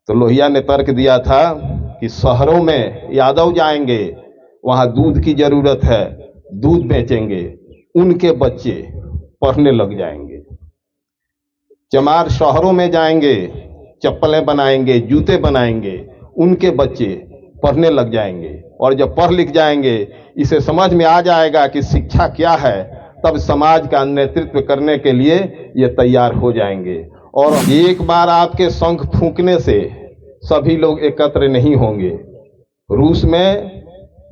तो लोहिया ने तर्क दिया था कि शहरों में यादव जाएंगे, वहां दूध की जरूरत है, दूध बेचेंगे, उनके बच्चे पढ़ने लग जाएंगे। चमार शहरों में जाएंगे, चप्पलें बनाएंगे, जूते बनाएंगे, उनके बच्चे पढ़ने लग जाएंगे, और जब पढ़ लिख जाएंगे, इसे समझ में आ जाएगा कि शिक्षा क्या है, तब समाज का नेतृत्व करने के लिए ये तैयार हो जाएंगे। और एक बार आपके शंख फूंकने से सभी लोग एकत्र नहीं होंगे। रूस में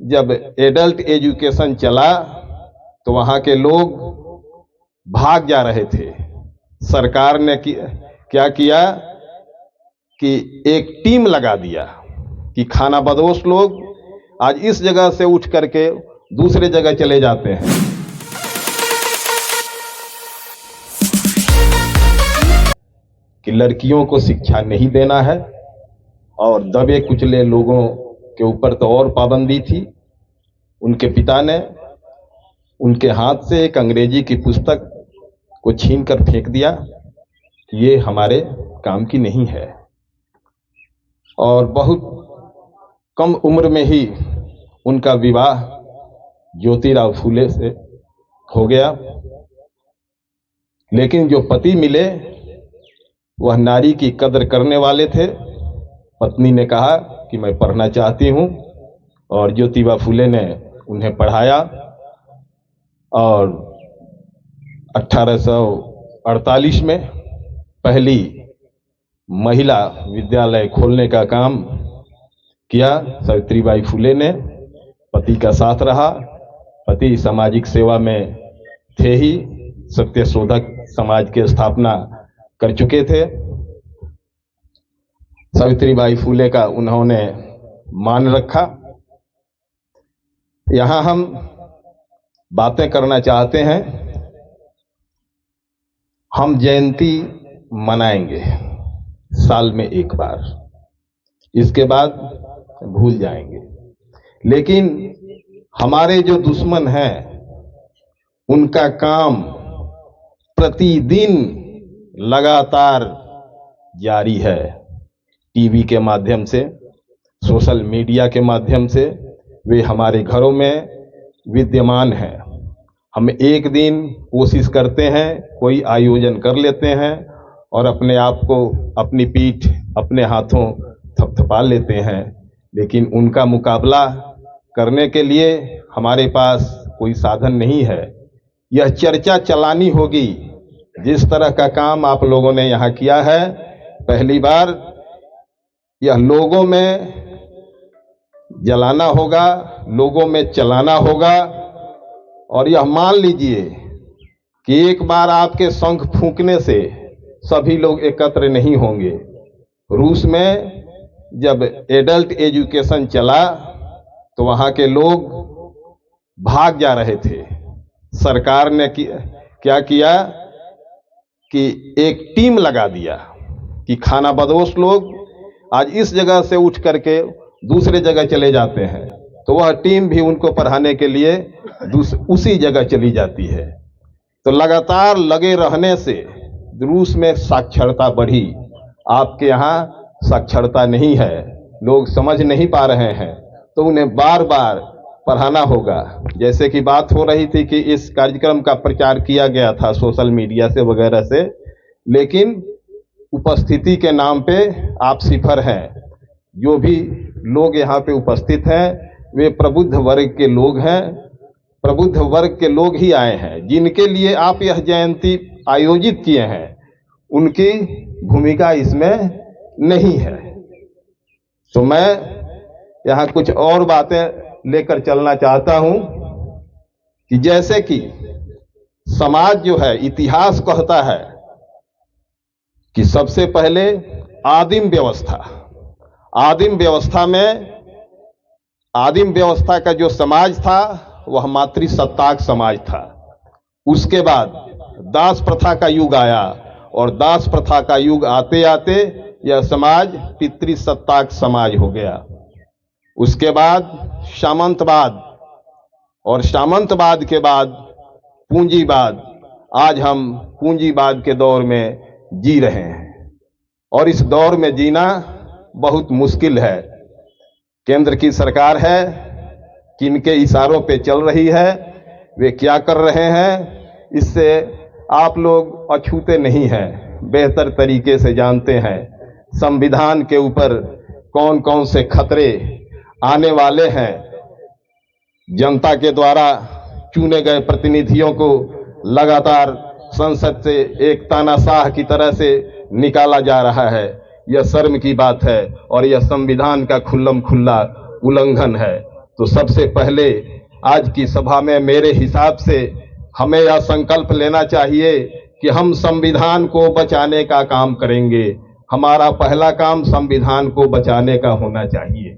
जब एडल्ट एजुकेशन चला तो वहां के लोग भाग जा रहे थे। सरकार ने क्या किया कि एक टीम लगा दिया कि खानाबदोश लोग आज इस जगह से उठ करके दूसरे जगह चले जाते हैं। कि लड़कियों को शिक्षा नहीं देना है, और दबे कुचले लोगों के ऊपर तो और पाबंदी थी। उनके पिता ने उनके हाथ से एक अंग्रेजी की पुस्तक को छीन कर फेंक दिया कि ये हमारे काम की नहीं है। और बहुत कम उम्र में ही उनका विवाह ज्योतिराव फूले से हो गया। लेकिन जो पति मिले वह नारी की कदर करने वाले थे। पत्नी ने कहा कि मैं पढ़ना चाहती हूं, और ज्योतिबा फूले ने उन्हें पढ़ाया, और 1848 में पहली महिला विद्यालय खोलने का काम किया। सावित्रीबाई फूले ने पति का साथ रहा। पति सामाजिक सेवा में थे ही, सत्यशोधक समाज की स्थापना कर चुके थे। सावित्रीबाई फूले का उन्होंने मान रखा। यहां हम बातें करना चाहते हैं। हम जयंती मनाएंगे साल में एक बार, इसके बाद भूल जाएंगे। लेकिन हमारे जो दुश्मन हैं उनका काम प्रतिदिन लगातार जारी है। टीवी के माध्यम से, सोशल मीडिया के माध्यम से वे हमारे घरों में विद्यमान हैं। हम एक दिन कोशिश करते हैं, कोई आयोजन कर लेते हैं और अपने आप को, अपनी पीठ अपने हाथों थपथपा लेते हैं। लेकिन उनका मुकाबला करने के लिए हमारे पास कोई साधन नहीं है। यह चर्चा चलानी होगी। जिस तरह का काम आप लोगों ने यहाँ किया है, पहली बार यह लोगों में जलाना होगा, लोगों में चलाना होगा। और यह मान लीजिए कि एक बार आपके शंख फूंकने से सभी लोग एकत्र नहीं होंगे। रूस में जब एडल्ट एजुकेशन चला तो वहां के लोग भाग जा रहे थे। सरकार ने क्या किया कि एक टीम लगा दिया कि खानाबदोश लोग आज इस जगह से उठ करके दूसरे जगह चले जाते हैं, तो वह टीम भी उनको पढ़ाने के लिए उसी जगह चली जाती है। तो लगातार लगे रहने से रूस में साक्षरता बढ़ी। आपके यहाँ साक्षरता नहीं है, लोग समझ नहीं पा रहे हैं, तो उन्हें बार बार पढ़ाना होगा। जैसे कि बात हो रही थी कि इस कार्यक्रम का प्रचार किया गया था सोशल मीडिया से वगैरह से, लेकिन उपस्थिति के नाम पे आप सिफर हैं। जो भी लोग यहाँ पे उपस्थित हैं वे प्रबुद्ध वर्ग के लोग हैं। प्रबुद्ध वर्ग के लोग ही आए हैं। जिनके लिए आप यह जयंती आयोजित किए हैं, उनकी भूमिका इसमें नहीं है। तो मैं यहाँ कुछ और बातें लेकर चलना चाहता हूं कि जैसे कि समाज जो है, इतिहास कहता है कि सबसे पहले आदिम व्यवस्था का जो समाज था वह मातृसत्ताक समाज था। उसके बाद दास प्रथा का युग आया, और दास प्रथा का युग आते आते यह समाज पितृसत्ताक समाज हो गया। उसके बाद सामंतवाद, और सामंतवाद के बाद पूंजीवाद। आज हम पूंजीवाद के दौर में जी रहे हैं, और इस दौर में जीना बहुत मुश्किल है। केंद्र की सरकार है, किनके इशारों पे चल रही है, वे क्या कर रहे हैं, इससे आप लोग अछूते नहीं हैं, बेहतर तरीके से जानते हैं। संविधान के ऊपर कौन कौन से खतरे आने वाले हैं। जनता के द्वारा चुने गए प्रतिनिधियों को लगातार संसद से एक तानाशाह की तरह से निकाला जा रहा है। यह शर्म की बात है और यह संविधान का खुल्लम खुल्ला उल्लंघन है। तो सबसे पहले आज की सभा में मेरे हिसाब से हमें यह संकल्प लेना चाहिए कि हम संविधान को बचाने का काम करेंगे। हमारा पहला काम संविधान को बचाने का होना चाहिए।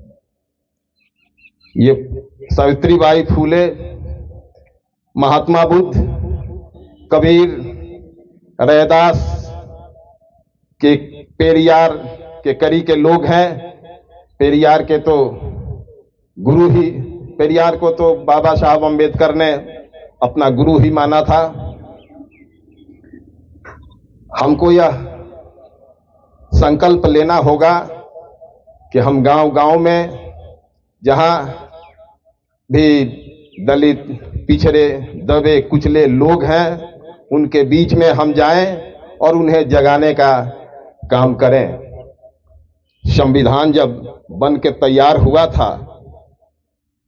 ये सावित्रीबाई फूले, महात्मा बुद्ध, कबीर, रैदास के पेरियार के करी के लोग हैं। पेरियार के तो गुरु ही, पेरियार को तो बाबा साहब अम्बेडकर ने अपना गुरु ही माना था। हमको यह संकल्प लेना होगा कि हम गांव-गांव में जहां भी दलित, पिछड़े, दबे कुचले लोग हैं, उनके बीच में हम जाएं और उन्हें जगाने का काम करें। संविधान जब बन के तैयार हुआ था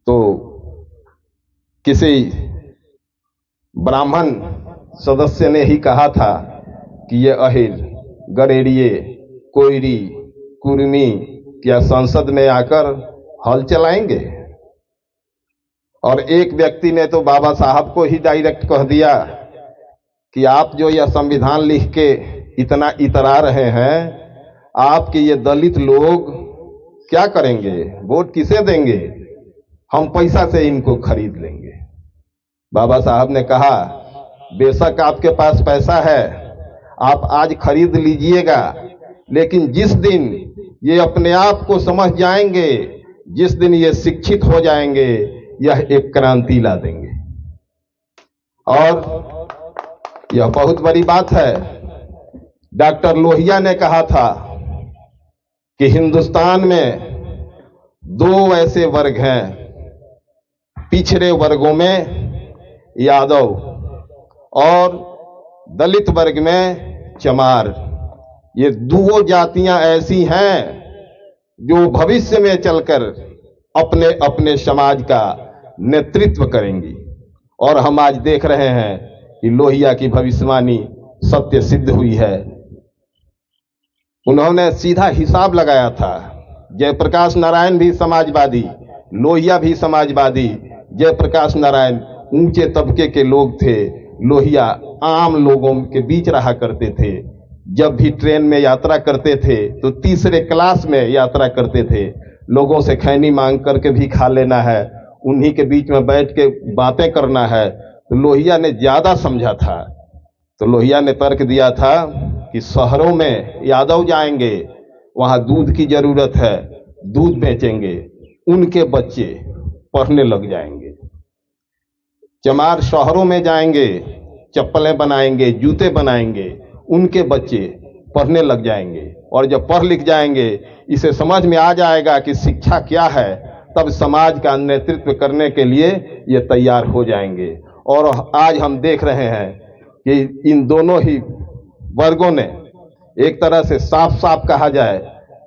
तो किसी ब्राह्मण सदस्य ने ही कहा था कि ये अहिर, गरेड़िए, कोयरी, कुर्मी क्या संसद में आकर हल चलाएंगे। और एक व्यक्ति ने तो बाबा साहब को ही डायरेक्ट कह दिया कि आप जो यह संविधान लिख के इतना इतरा रहे हैं, आपके ये दलित लोग क्या करेंगे, वोट किसे देंगे, हम पैसा से इनको खरीद लेंगे। बाबा साहब ने कहा बेशक आपके पास पैसा है, आप आज खरीद लीजिएगा, लेकिन जिस दिन ये अपने आप को समझ जाएंगे, जिस दिन ये शिक्षित हो जाएंगे, यह एक क्रांति ला देंगे। और यह बहुत बड़ी बात है। डॉक्टर लोहिया ने कहा था कि हिंदुस्तान में दो ऐसे वर्ग हैं, पिछड़े वर्गों में यादव और दलित वर्ग में चमार। ये दो जातियां ऐसी हैं जो भविष्य में चलकर अपने अपने समाज का नेतृत्व करेंगी। और हम आज देख रहे हैं कि लोहिया की भविष्यवाणी सत्य सिद्ध हुई है। उन्होंने सीधा हिसाब लगाया था। जयप्रकाश नारायण भी समाजवादी, लोहिया भी समाजवादी। जयप्रकाश नारायण ऊंचे तबके के लोग थे, लोहिया आम लोगों के बीच रहा करते थे। जब भी ट्रेन में यात्रा करते थे तो तीसरे क्लास में यात्रा करते थे। लोगों से खैनी मांग करके भी खा लेना है, उन्हीं के बीच में बैठ के बातें करना है। तो लोहिया ने ज्यादा समझा था। तो लोहिया ने तर्क दिया था कि शहरों में यादव जाएंगे, वहां दूध की जरूरत है, दूध बेचेंगे, उनके बच्चे पढ़ने लग जाएंगे। चमार शहरों में जाएंगे, चप्पलें बनाएंगे, जूते बनाएंगे, उनके बच्चे पढ़ने लग जाएंगे। और जब पढ़ लिख जाएंगे, इसे समझ में आ जाएगा कि शिक्षा क्या है, तब समाज का नेतृत्व करने के लिए ये तैयार हो जाएंगे। और आज हम देख रहे हैं कि इन दोनों ही वर्गों ने एक तरह से साफ साफ कहा जाए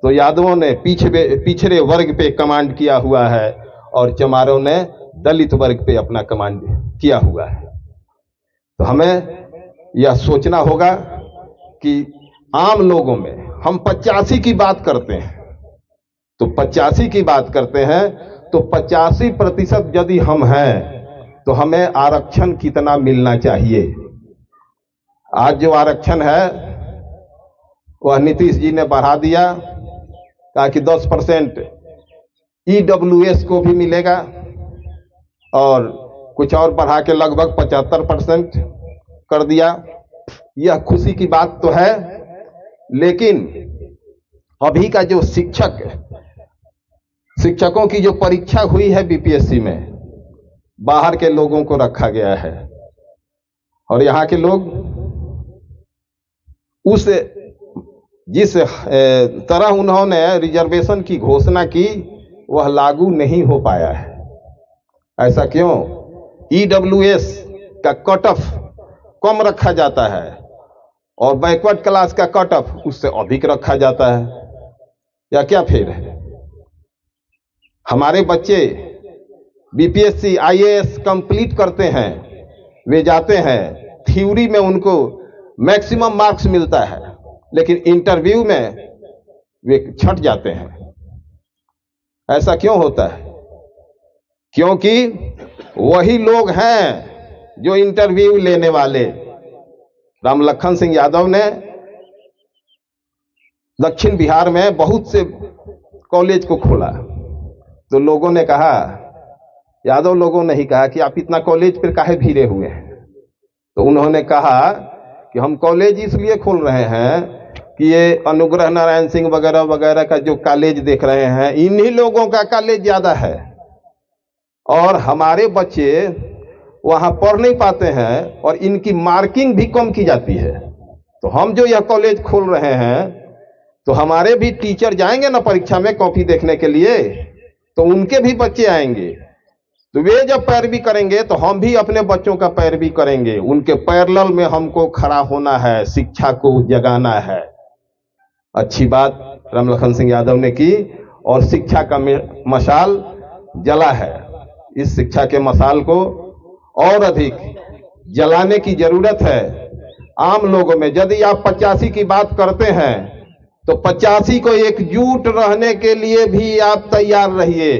तो यादवों ने पिछड़े वर्ग पे कमांड किया हुआ है और चमारों ने दलित वर्ग पे अपना कमांड किया हुआ है। तो हमें यह सोचना होगा कि आम लोगों में हम 85 की बात करते हैं, तो 85 की बात करते हैं तो 85% यदि हम हैं तो हमें आरक्षण कितना मिलना चाहिए। आज जो आरक्षण है वह नीतीश जी ने बढ़ा दिया, कहा कि 10% EWS को भी मिलेगा और कुछ और बढ़ा के लगभग 75% कर दिया। यह खुशी की बात तो है, लेकिन अभी का जो शिक्षकों की जो परीक्षा हुई है बीपीएससी में, बाहर के लोगों को रखा गया है और यहाँ के लोग उस जिस तरह उन्होंने रिजर्वेशन की घोषणा की वह लागू नहीं हो पाया है। ऐसा क्यों? ईडब्ल्यूएस का कट ऑफ कम रखा जाता है और बैकवर्ड क्लास का कट ऑफ उससे अधिक रखा जाता है, या क्या फेर है? हमारे बच्चे बीपीएससी आईएएस कंप्लीट करते हैं, वे जाते हैं, थ्योरी में उनको मैक्सिमम मार्क्स मिलता है, लेकिन इंटरव्यू में वे छट जाते हैं। ऐसा क्यों होता है? क्योंकि वही लोग हैं जो इंटरव्यू लेने वाले। रामलखन सिंह यादव ने दक्षिण बिहार में बहुत से कॉलेज को खोला, तो लोगों ने कहा, यादव लोगों ने ही कहा कि आप इतना कॉलेज पर काहे भीड़े हुए हैं? तो उन्होंने कहा कि हम कॉलेज इसलिए खोल रहे हैं कि ये अनुग्रह नारायण सिंह वगैरह वगैरह का जो कॉलेज देख रहे हैं, इन्हीं लोगों का कॉलेज ज्यादा है और हमारे बच्चे वहां पढ़ नहीं पाते हैं और इनकी मार्किंग भी कम की जाती है। तो हम जो यह कॉलेज खोल रहे हैं, तो हमारे भी टीचर जाएंगे ना परीक्षा में कॉपी देखने के लिए, तो उनके भी बच्चे आएंगे, तो वे जब पैरवी करेंगे तो हम भी अपने बच्चों का पैरवी करेंगे। उनके पैरेलल में हमको खड़ा होना है, शिक्षा को जगाना है। अच्छी बात रामलखन सिंह यादव ने की और शिक्षा का मशाल जला है। इस शिक्षा के मशाल को और अधिक जलाने की जरूरत है आम लोगों में। यदि आप 85 की बात करते हैं तो 85 को एकजुट रहने के लिए भी आप तैयार रहिए।